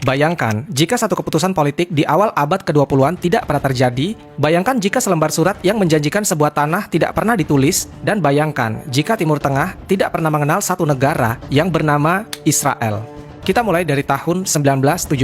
Bayangkan jika satu keputusan politik di awal abad ke-20-an tidak pernah terjadi, bayangkan jika selembar surat yang menjanjikan sebuah tanah tidak pernah ditulis, dan bayangkan jika Timur Tengah tidak pernah mengenal satu negara yang bernama Israel. Kita mulai dari tahun 1917.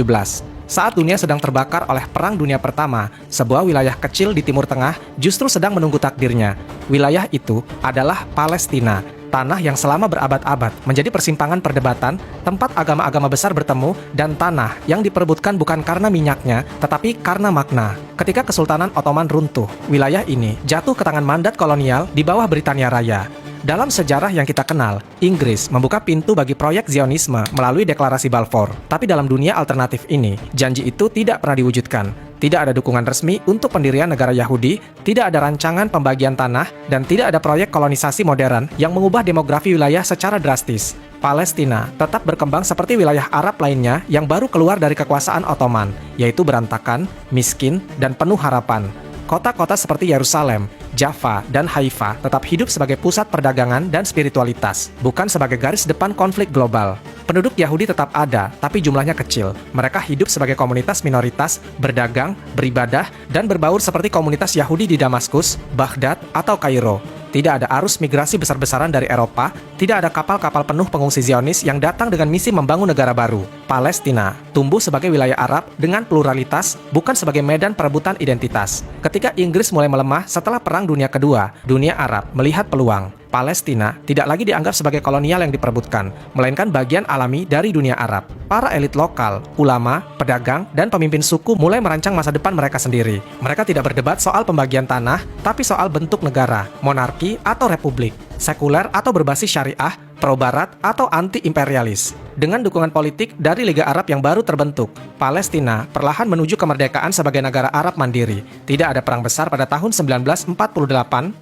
Saat dunia sedang terbakar oleh Perang Dunia Pertama, sebuah wilayah kecil di Timur Tengah justru sedang menunggu takdirnya. Wilayah itu adalah Palestina, tanah yang selama berabad-abad menjadi persimpangan perdebatan, tempat agama-agama besar bertemu, dan tanah yang diperebutkan bukan karena minyaknya, tetapi karena makna. Ketika Kesultanan Ottoman runtuh, wilayah ini jatuh ke tangan mandat kolonial di bawah Britania Raya. Dalam sejarah yang kita kenal, Inggris membuka pintu bagi proyek Zionisme melalui deklarasi Balfour. Tapi dalam dunia alternatif ini, janji itu tidak pernah diwujudkan. Tidak ada dukungan resmi untuk pendirian negara Yahudi, tidak ada rancangan pembagian tanah, dan tidak ada proyek kolonisasi modern yang mengubah demografi wilayah secara drastis. Palestina tetap berkembang seperti wilayah Arab lainnya yang baru keluar dari kekuasaan Ottoman, yaitu berantakan, miskin, dan penuh harapan. Kota-kota seperti Yerusalem, Jaffa, dan Haifa tetap hidup sebagai pusat perdagangan dan spiritualitas, bukan sebagai garis depan konflik global. Penduduk Yahudi tetap ada, tapi jumlahnya kecil. Mereka hidup sebagai komunitas minoritas, berdagang, beribadah, dan berbaur seperti komunitas Yahudi di Damaskus, Baghdad, atau Kairo. Tidak ada arus migrasi besar-besaran dari Eropa, tidak ada kapal-kapal penuh pengungsi Zionis yang datang dengan misi membangun negara baru. Palestina tumbuh sebagai wilayah Arab dengan pluralitas, bukan sebagai medan perebutan identitas. Ketika Inggris mulai melemah setelah Perang Dunia Kedua, dunia Arab melihat peluang. Palestina tidak lagi dianggap sebagai kolonial yang diperebutkan, melainkan bagian alami dari dunia Arab. Para elit lokal, ulama, pedagang, dan pemimpin suku mulai merancang masa depan mereka sendiri. Mereka tidak berdebat soal pembagian tanah, tapi soal bentuk negara, monarki atau republik, sekuler atau berbasis syariah, pro-barat atau anti-imperialis. Dengan dukungan politik dari Liga Arab yang baru terbentuk, Palestina perlahan menuju kemerdekaan sebagai negara Arab mandiri. Tidak ada perang besar pada tahun 1948,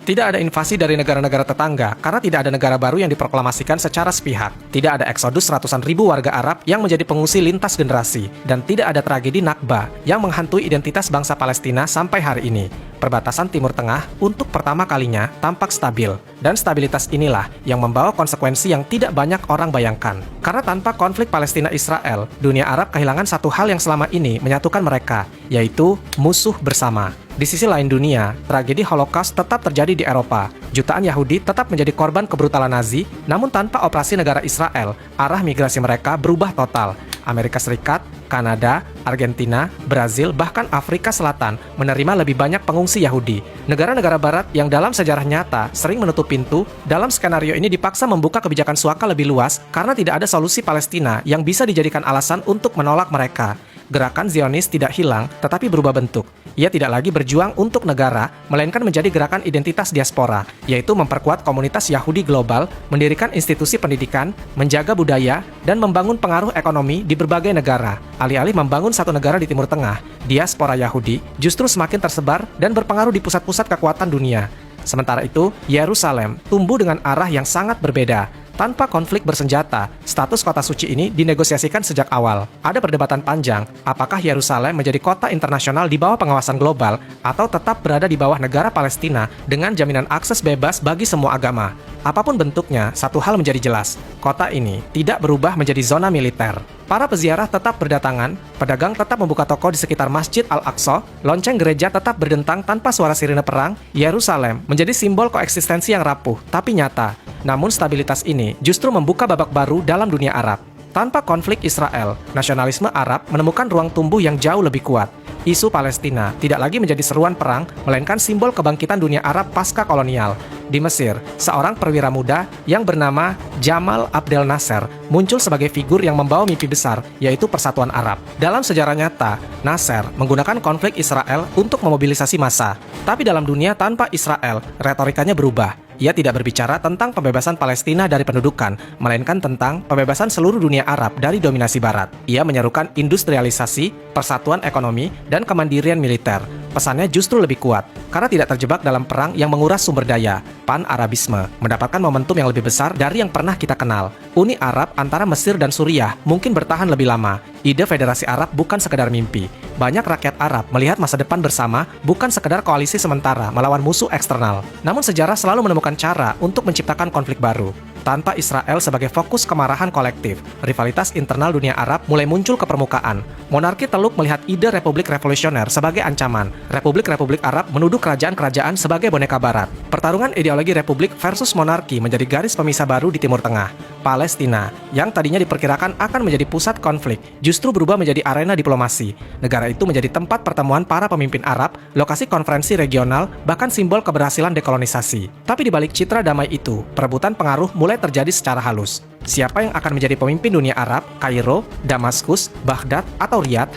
tidak ada invasi dari negara-negara tetangga karena tidak ada negara baru yang diproklamasikan secara sepihak. Tidak ada eksodus ratusan ribu warga Arab yang menjadi pengungsi lintas generasi, dan tidak ada tragedi Nakba yang menghantui identitas bangsa Palestina sampai hari ini. Perbatasan Timur Tengah untuk pertama kalinya tampak stabil, dan stabilitas inilah yang membawa konsekuensi yang tidak banyak orang bayangkan. Karena tanpa konflik Palestina-Israel, dunia Arab kehilangan satu hal yang selama ini menyatukan mereka, yaitu musuh bersama. Di sisi lain dunia, tragedi Holocaust tetap terjadi di Eropa. Jutaan Yahudi tetap menjadi korban kebrutalan Nazi, namun tanpa operasi negara Israel, arah migrasi mereka berubah total. Amerika Serikat, Kanada, Argentina, Brazil, bahkan Afrika Selatan menerima lebih banyak pengungsi Yahudi. Negara-negara Barat yang dalam sejarah nyata sering menutup pintu, dalam skenario ini dipaksa membuka kebijakan suaka lebih luas karena tidak ada solusi Palestina yang bisa dijadikan alasan untuk menolak mereka. Gerakan Zionis tidak hilang, tetapi berubah bentuk. Ia tidak lagi berjuang untuk negara, melainkan menjadi gerakan identitas diaspora, yaitu memperkuat komunitas Yahudi global, mendirikan institusi pendidikan, menjaga budaya, dan membangun pengaruh ekonomi di berbagai negara. Alih-alih membangun satu negara di Timur Tengah, diaspora Yahudi justru semakin tersebar dan berpengaruh di pusat-pusat kekuatan dunia. Sementara itu, Yerusalem tumbuh dengan arah yang sangat berbeda. Tanpa konflik bersenjata, status kota suci ini dinegosiasikan sejak awal. Ada perdebatan panjang, apakah Yerusalem menjadi kota internasional di bawah pengawasan global atau tetap berada di bawah negara Palestina dengan jaminan akses bebas bagi semua agama. Apapun bentuknya, satu hal menjadi jelas, kota ini tidak berubah menjadi zona militer. Para peziarah tetap berdatangan, pedagang tetap membuka toko di sekitar Masjid Al-Aqsa, lonceng gereja tetap berdentang tanpa suara sirine perang. Yerusalem menjadi simbol koeksistensi yang rapuh, tapi nyata. Namun stabilitas ini justru membuka babak baru dalam dunia Arab. Tanpa konflik Israel, nasionalisme Arab menemukan ruang tumbuh yang jauh lebih kuat. Isu Palestina tidak lagi menjadi seruan perang, melainkan simbol kebangkitan dunia Arab pasca kolonial. Di Mesir, seorang perwira muda yang bernama Jamal Abdel Nasser muncul sebagai figur yang membawa mimpi besar, yaitu persatuan Arab. Dalam sejarah nyata, Nasser menggunakan konflik Israel untuk memobilisasi massa. Tapi dalam dunia tanpa Israel, retorikanya berubah. Ia tidak berbicara tentang pembebasan Palestina dari pendudukan, melainkan tentang pembebasan seluruh dunia Arab dari dominasi Barat. Ia menyerukan industrialisasi, persatuan ekonomi, dan kemandirian militer. Pesannya justru lebih kuat, karena tidak terjebak dalam perang yang menguras sumber daya. Pan-Arabisme mendapatkan momentum yang lebih besar dari yang pernah kita kenal. Uni Arab antara Mesir dan Suriah mungkin bertahan lebih lama. Ide Federasi Arab bukan sekedar mimpi. Banyak rakyat Arab melihat masa depan bersama bukan sekedar koalisi sementara melawan musuh eksternal. Namun sejarah selalu menemukan cara untuk menciptakan konflik baru. tanpa Israel sebagai fokus kemarahan kolektif. Rivalitas internal dunia Arab mulai muncul ke permukaan. Monarki Teluk melihat ide Republik Revolusioner sebagai ancaman. Republik-republik Arab menuduh kerajaan-kerajaan sebagai boneka barat. Pertarungan ideologi republik versus monarki menjadi garis pemisah baru di Timur Tengah. Palestina, yang tadinya diperkirakan akan menjadi pusat konflik, justru berubah menjadi arena diplomasi. Negara itu menjadi tempat pertemuan para pemimpin Arab, lokasi konferensi regional, bahkan simbol keberhasilan dekolonisasi. Tapi di balik citra damai itu, perebutan pengaruh mulai terjadi secara halus. Siapa yang akan menjadi pemimpin dunia Arab, Kairo, Damaskus, Baghdad, atau Riyadh?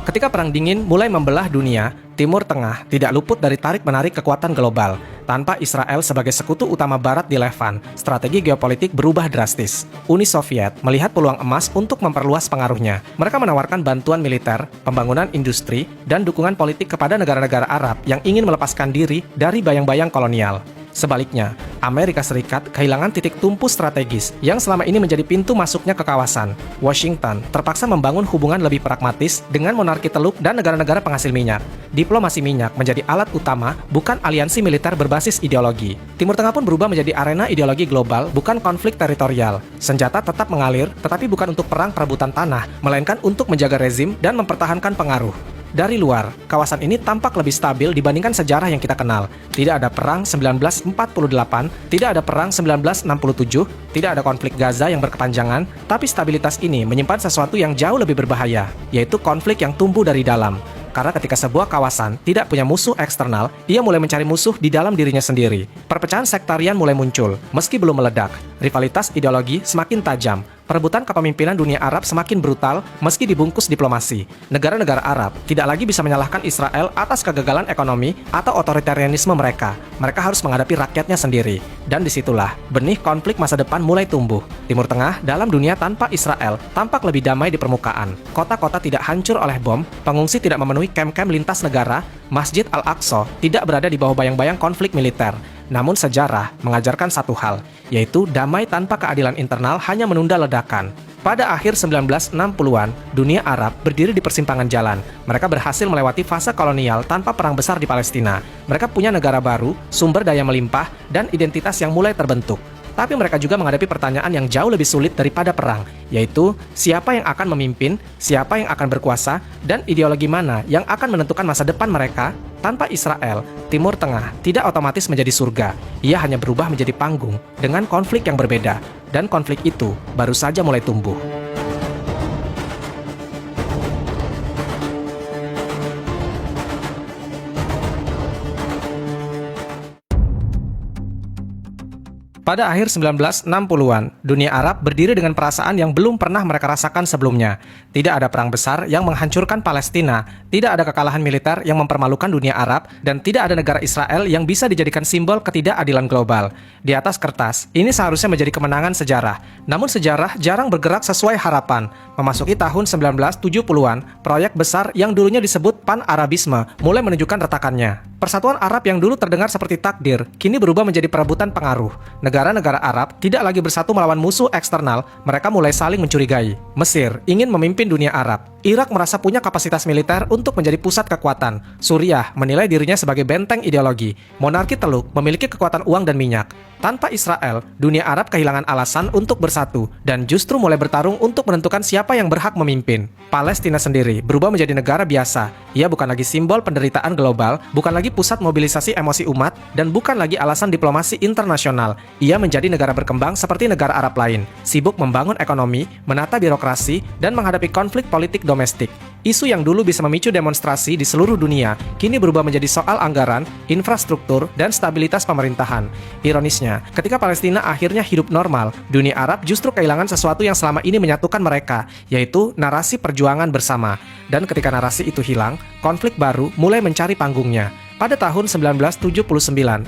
Ketika Perang Dingin mulai membelah dunia, Timur Tengah tidak luput dari tarik-menarik kekuatan global. Tanpa Israel sebagai sekutu utama Barat di Levan, strategi geopolitik berubah drastis. Uni Soviet melihat peluang emas untuk memperluas pengaruhnya. Mereka menawarkan bantuan militer, pembangunan industri, dan dukungan politik kepada negara-negara Arab yang ingin melepaskan diri dari bayang-bayang kolonial. Sebaliknya, Amerika Serikat kehilangan titik tumpu strategis yang selama ini menjadi pintu masuknya ke kawasan. Washington terpaksa membangun hubungan lebih pragmatis dengan monarki Teluk dan negara-negara penghasil minyak. Diplomasi minyak menjadi alat utama, bukan aliansi militer berbasis ideologi. Timur Tengah pun berubah menjadi arena ideologi global, bukan konflik teritorial. Senjata tetap mengalir, tetapi bukan untuk perang perebutan tanah, melainkan untuk menjaga rezim dan mempertahankan pengaruh. Dari luar, kawasan ini tampak lebih stabil dibandingkan sejarah yang kita kenal. Tidak ada perang 1948, tidak ada perang 1967, tidak ada konflik Gaza yang berkepanjangan, tapi stabilitas ini menyimpan sesuatu yang jauh lebih berbahaya, yaitu konflik yang tumbuh dari dalam. Karena ketika sebuah kawasan tidak punya musuh eksternal, ia mulai mencari musuh di dalam dirinya sendiri. Perpecahan sektarian mulai muncul, meski belum meledak. Rivalitas ideologi semakin tajam. Perebutan kepemimpinan dunia Arab semakin brutal meski dibungkus diplomasi. Negara-negara Arab tidak lagi bisa menyalahkan Israel atas kegagalan ekonomi atau otoritarianisme mereka. Mereka harus menghadapi rakyatnya sendiri. Dan disitulah benih konflik masa depan mulai tumbuh. Timur Tengah dalam dunia tanpa Israel tampak lebih damai di permukaan. Kota-kota tidak hancur oleh bom, pengungsi tidak memenuhi kem-kem lintas negara, Masjid Al-Aqsa tidak berada di bawah bayang-bayang konflik militer. Namun sejarah mengajarkan satu hal, yaitu damai tanpa keadilan internal hanya menunda ledakan. Pada akhir 1960-an, dunia Arab berdiri di persimpangan jalan. Mereka berhasil melewati fase kolonial tanpa perang besar di Palestina. Mereka punya negara baru, sumber daya melimpah, dan identitas yang mulai terbentuk. Tapi mereka juga menghadapi pertanyaan yang jauh lebih sulit daripada perang, yaitu siapa yang akan memimpin, siapa yang akan berkuasa, dan ideologi mana yang akan menentukan masa depan mereka. Tanpa Israel, Timur Tengah tidak otomatis menjadi surga. Ia hanya berubah menjadi panggung dengan konflik yang berbeda, dan konflik itu baru saja mulai tumbuh. Pada akhir 1960-an, dunia Arab berdiri dengan perasaan yang belum pernah mereka rasakan sebelumnya. Tidak ada perang besar yang menghancurkan Palestina, tidak ada kekalahan militer yang mempermalukan dunia Arab, dan tidak ada negara Israel yang bisa dijadikan simbol ketidakadilan global. Di atas kertas, ini seharusnya menjadi kemenangan sejarah. Namun sejarah jarang bergerak sesuai harapan. Memasuki tahun 1970-an, proyek besar yang dulunya disebut Pan-Arabisme mulai menunjukkan retakannya. Persatuan Arab yang dulu terdengar seperti takdir, kini berubah menjadi perebutan pengaruh. Negara-negara Arab tidak lagi bersatu melawan musuh eksternal, mereka mulai saling mencurigai. Mesir ingin memimpin dunia Arab. Irak merasa punya kapasitas militer untuk menjadi pusat kekuatan. Suriah menilai dirinya sebagai benteng ideologi. Monarki Teluk memiliki kekuatan uang dan minyak. Tanpa Israel, dunia Arab kehilangan alasan untuk bersatu dan justru mulai bertarung untuk menentukan siapa yang berhak memimpin. Palestina sendiri berubah menjadi negara biasa. Ia bukan lagi simbol penderitaan global, bukan lagi pusat mobilisasi emosi umat, dan bukan lagi alasan diplomasi internasional. Ia menjadi negara berkembang seperti negara Arab lain, sibuk membangun ekonomi, menata birokrasi, dan menghadapi konflik politik domestik. Isu yang dulu bisa memicu demonstrasi di seluruh dunia, kini berubah menjadi soal anggaran, infrastruktur, dan stabilitas pemerintahan. Ironisnya, ketika Palestina akhirnya hidup normal, dunia Arab justru kehilangan sesuatu yang selama ini menyatukan mereka, yaitu narasi perjuangan bersama. Dan ketika narasi itu hilang, konflik baru mulai mencari panggungnya. Pada tahun 1979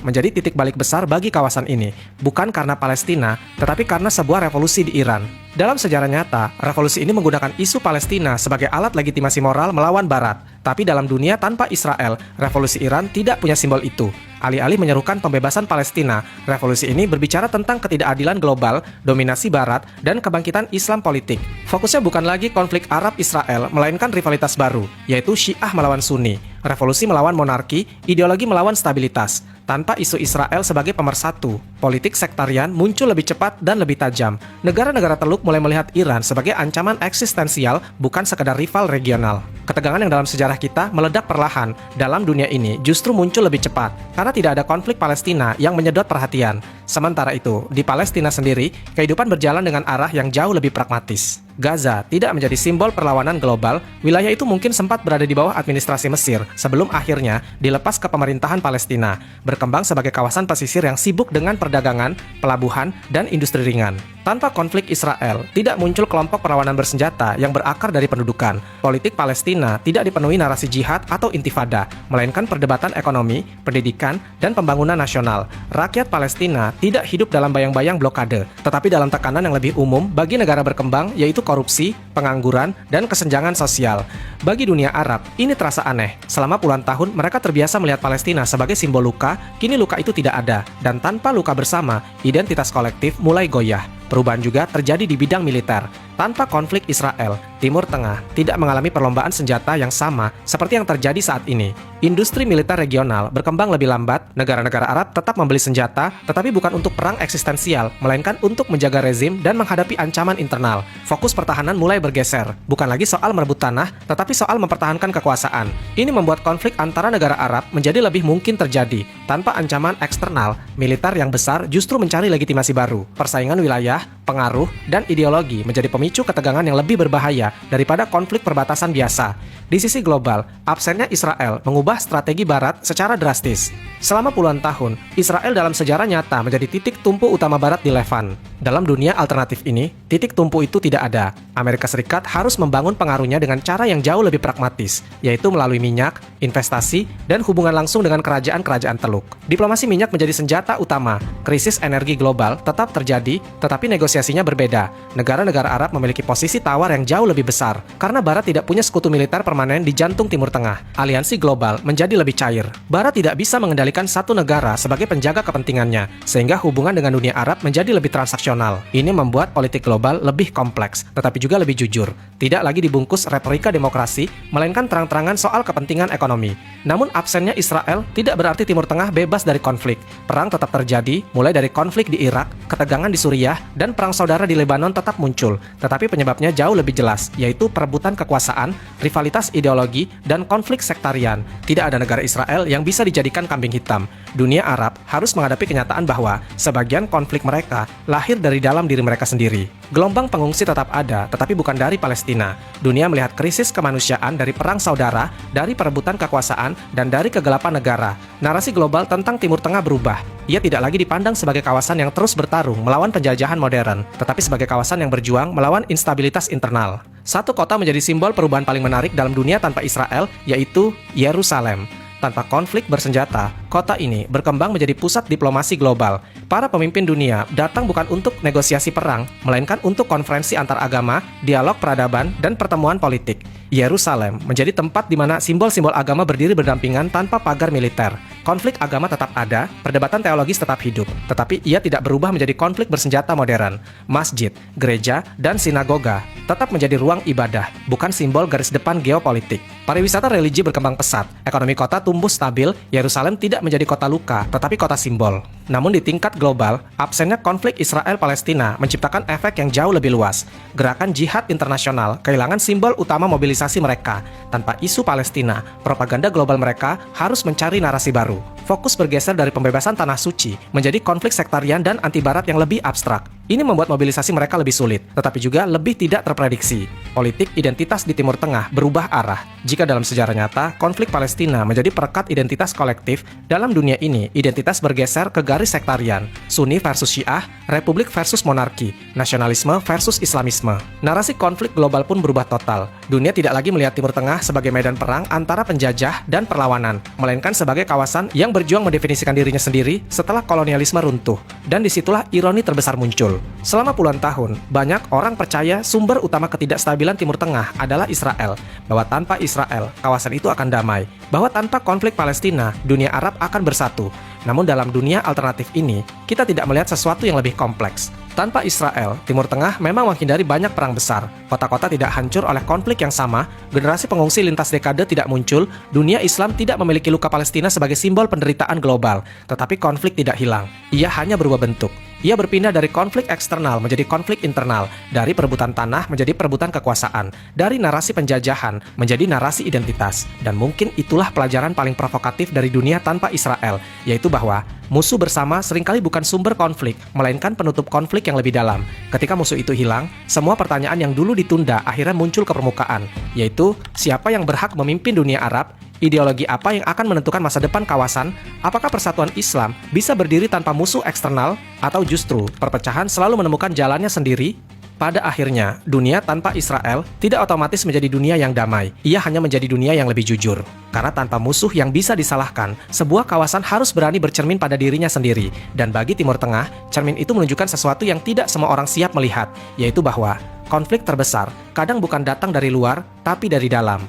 menjadi titik balik besar bagi kawasan ini, bukan karena Palestina, tetapi karena sebuah revolusi di Iran. Dalam sejarah nyata, revolusi ini menggunakan isu Palestina sebagai alat legitimasi moral melawan Barat. Tapi dalam dunia tanpa Israel, revolusi Iran tidak punya simbol itu. Alih-alih menyerukan pembebasan Palestina, revolusi ini berbicara tentang ketidakadilan global, dominasi Barat, dan kebangkitan Islam politik. Fokusnya bukan lagi konflik Arab-Israel, melainkan rivalitas baru, yaitu Syiah melawan Sunni, revolusi melawan monarki, ideologi melawan stabilitas. Tanpa isu Israel sebagai pemersatu, politik sektarian muncul lebih cepat dan lebih tajam. Negara-negara Teluk mulai melihat Iran sebagai ancaman eksistensial, bukan sekedar rival regional. Ketegangan yang dalam sejarah kita meledak perlahan dalam dunia ini justru muncul lebih cepat karena tidak ada konflik Palestina yang menyedot perhatian. Sementara itu, di Palestina sendiri, kehidupan berjalan dengan arah yang jauh lebih pragmatis. Gaza tidak menjadi simbol perlawanan global, wilayah itu mungkin sempat berada di bawah administrasi Mesir sebelum akhirnya dilepas ke pemerintahan Palestina, berkembang sebagai kawasan pesisir yang sibuk dengan perdagangan, pelabuhan, dan industri ringan. Tanpa konflik Israel, tidak muncul kelompok perlawanan bersenjata yang berakar dari pendudukan. Politik Palestina tidak dipenuhi narasi jihad atau intifada, melainkan perdebatan ekonomi, pendidikan, dan pembangunan nasional. Rakyat Palestina tidak hidup dalam bayang-bayang blokade, tetapi dalam tekanan yang lebih umum bagi negara berkembang, yaitu korupsi, pengangguran, dan kesenjangan sosial. Bagi dunia Arab, ini terasa aneh. Selama puluhan tahun, mereka terbiasa melihat Palestina sebagai simbol luka, kini luka itu tidak ada. Dan tanpa luka bersama, identitas kolektif mulai goyah. Perubahan juga terjadi di bidang militer. Tanpa konflik Israel, Timur Tengah tidak mengalami perlombaan senjata yang sama seperti yang terjadi saat ini. Industri militer regional berkembang lebih lambat, negara-negara Arab tetap membeli senjata, tetapi bukan untuk perang eksistensial, melainkan untuk menjaga rezim dan menghadapi ancaman internal. Fokus pertahanan mulai bergeser, bukan lagi soal merebut tanah, tetapi soal mempertahankan kekuasaan. Ini membuat konflik antara negara Arab menjadi lebih mungkin terjadi. Tanpa ancaman eksternal, militer yang besar justru mencari legitimasi baru. Persaingan wilayah, pengaruh, dan ideologi menjadi pemicu ketegangan yang lebih berbahaya daripada konflik perbatasan biasa. Di sisi global, absennya Israel mengubah strategi Barat secara drastis. Selama puluhan tahun, Israel dalam sejarah nyata menjadi titik tumpu utama Barat di Levan. Dalam dunia alternatif ini, titik tumpu itu tidak ada. Amerika Serikat harus membangun pengaruhnya dengan cara yang jauh lebih pragmatis, yaitu melalui minyak, investasi, dan hubungan langsung dengan kerajaan-kerajaan Teluk. Diplomasi minyak menjadi senjata utama. Krisis energi global tetap terjadi, tetapi negosiasinya berbeda. Negara-negara Arab memiliki posisi tawar yang jauh lebih besar, karena Barat tidak punya sekutu militer permanen di jantung Timur Tengah. Aliansi global menjadi lebih cair. Barat tidak bisa mengendalikan satu negara sebagai penjaga kepentingannya, sehingga hubungan dengan dunia Arab menjadi lebih transaksional. Ini membuat politik global lebih kompleks, tetapi juga lebih jujur. Tidak lagi dibungkus retorika demokrasi, melainkan terang-terangan soal kepentingan ekonomi. Namun absennya Israel tidak berarti Timur Tengah bebas dari konflik. Perang tetap terjadi, mulai dari konflik di Irak, ketegangan di Suriah, dan perang saudara di Lebanon tetap muncul. Tetapi penyebabnya jauh lebih jelas, yaitu perebutan kekuasaan, rivalitas ideologi, dan konflik sektarian. Tidak ada negara Israel yang bisa dijadikan kambing hitam. Dunia Arab harus menghadapi kenyataan bahwa sebagian konflik mereka lahir dari dalam diri mereka sendiri. Gelombang pengungsi tetap ada, tetapi bukan dari Palestina. Dunia melihat krisis kemanusiaan dari perang saudara, dari perebutan kekuasaan, dan dari kegelapan negara. Narasi global tentang Timur Tengah berubah. Ia tidak lagi dipandang sebagai kawasan yang terus bertarung melawan penjajahan modern, tetapi sebagai kawasan yang berjuang melawan instabilitas internal. Satu kota menjadi simbol perubahan paling menarik dalam dunia tanpa Israel, yaitu Yerusalem. Tanpa konflik bersenjata, kota ini berkembang menjadi pusat diplomasi global. Para pemimpin dunia datang bukan untuk negosiasi perang, melainkan untuk konferensi antar agama, dialog peradaban, dan pertemuan politik. Yerusalem menjadi tempat di mana simbol-simbol agama berdiri berdampingan tanpa pagar militer. Konflik agama tetap ada, perdebatan teologis tetap hidup, tetapi ia tidak berubah menjadi konflik bersenjata modern. Masjid, gereja, dan sinagoga tetap menjadi ruang ibadah, bukan simbol garis depan geopolitik. Pariwisata religi berkembang pesat, ekonomi kota tumbuh stabil, Yerusalem tidak menjadi kota luka, tetapi kota simbol. Namun di tingkat global, absennya konflik Israel-Palestina menciptakan efek yang jauh lebih luas. Gerakan jihad internasional kehilangan simbol utama mobilisasi mereka. Tanpa isu Palestina, propaganda global mereka harus mencari narasi baru. Fokus bergeser dari pembebasan tanah suci menjadi konflik sektarian dan anti-barat yang lebih abstrak. Ini membuat mobilisasi mereka lebih sulit, tetapi juga lebih tidak terprediksi. Politik identitas di Timur Tengah berubah arah. Jika dalam sejarah nyata, konflik Palestina menjadi perekat identitas kolektif, dalam dunia ini, identitas bergeser ke garis sektarian. Sunni versus Syiah, Republik versus monarki, nasionalisme versus Islamisme. Narasi konflik global pun berubah total. Dunia tidak lagi melihat Timur Tengah sebagai medan perang antara penjajah dan perlawanan, melainkan sebagai kawasan yang berjuang mendefinisikan dirinya sendiri setelah kolonialisme runtuh. Dan disitulah ironi terbesar muncul. Selama puluhan tahun, banyak orang percaya sumber utama ketidakstabilan Timur Tengah adalah Israel, bahwa tanpa Israel, kawasan itu akan damai, bahwa tanpa konflik Palestina, dunia Arab akan bersatu. Namun dalam dunia alternatif ini, kita tidak melihat sesuatu yang lebih kompleks. Tanpa Israel, Timur Tengah memang menghindari banyak perang besar. Kota-kota tidak hancur oleh konflik yang sama, generasi pengungsi lintas dekade tidak muncul, dunia Islam tidak memiliki luka Palestina sebagai simbol penderitaan global. Tetapi konflik tidak hilang. Ia hanya berubah bentuk. Ia berpindah dari konflik eksternal menjadi konflik internal, dari perebutan tanah menjadi perebutan kekuasaan, dari narasi penjajahan menjadi narasi identitas. Dan mungkin itulah pelajaran paling provokatif dari dunia tanpa Israel, yaitu bahwa musuh bersama seringkali bukan sumber konflik, melainkan penutup konflik yang lebih dalam. Ketika musuh itu hilang, semua pertanyaan yang dulu ditunda akhirnya muncul ke permukaan, yaitu siapa yang berhak memimpin dunia Arab, ideologi apa yang akan menentukan masa depan kawasan, apakah persatuan Islam bisa berdiri tanpa musuh eksternal, atau justru perpecahan selalu menemukan jalannya sendiri? Pada akhirnya, dunia tanpa Israel tidak otomatis menjadi dunia yang damai. Ia hanya menjadi dunia yang lebih jujur. Karena tanpa musuh yang bisa disalahkan, sebuah kawasan harus berani bercermin pada dirinya sendiri. Dan bagi Timur Tengah, cermin itu menunjukkan sesuatu yang tidak semua orang siap melihat, yaitu bahwa konflik terbesar kadang bukan datang dari luar, tapi dari dalam.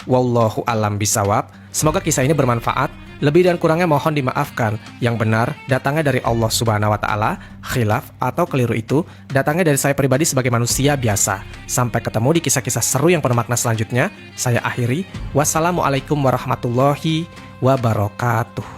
Wallahu a'lam bishawab. Semoga kisah ini bermanfaat. Lebih dan kurangnya mohon dimaafkan. Yang benar datangnya dari Allah Subhanahu wa taala, khilaf atau keliru itu datangnya dari saya pribadi sebagai manusia biasa. Sampai ketemu di kisah-kisah seru yang penuh makna selanjutnya. Saya akhiri. Wassalamualaikum warahmatullahi wabarakatuh.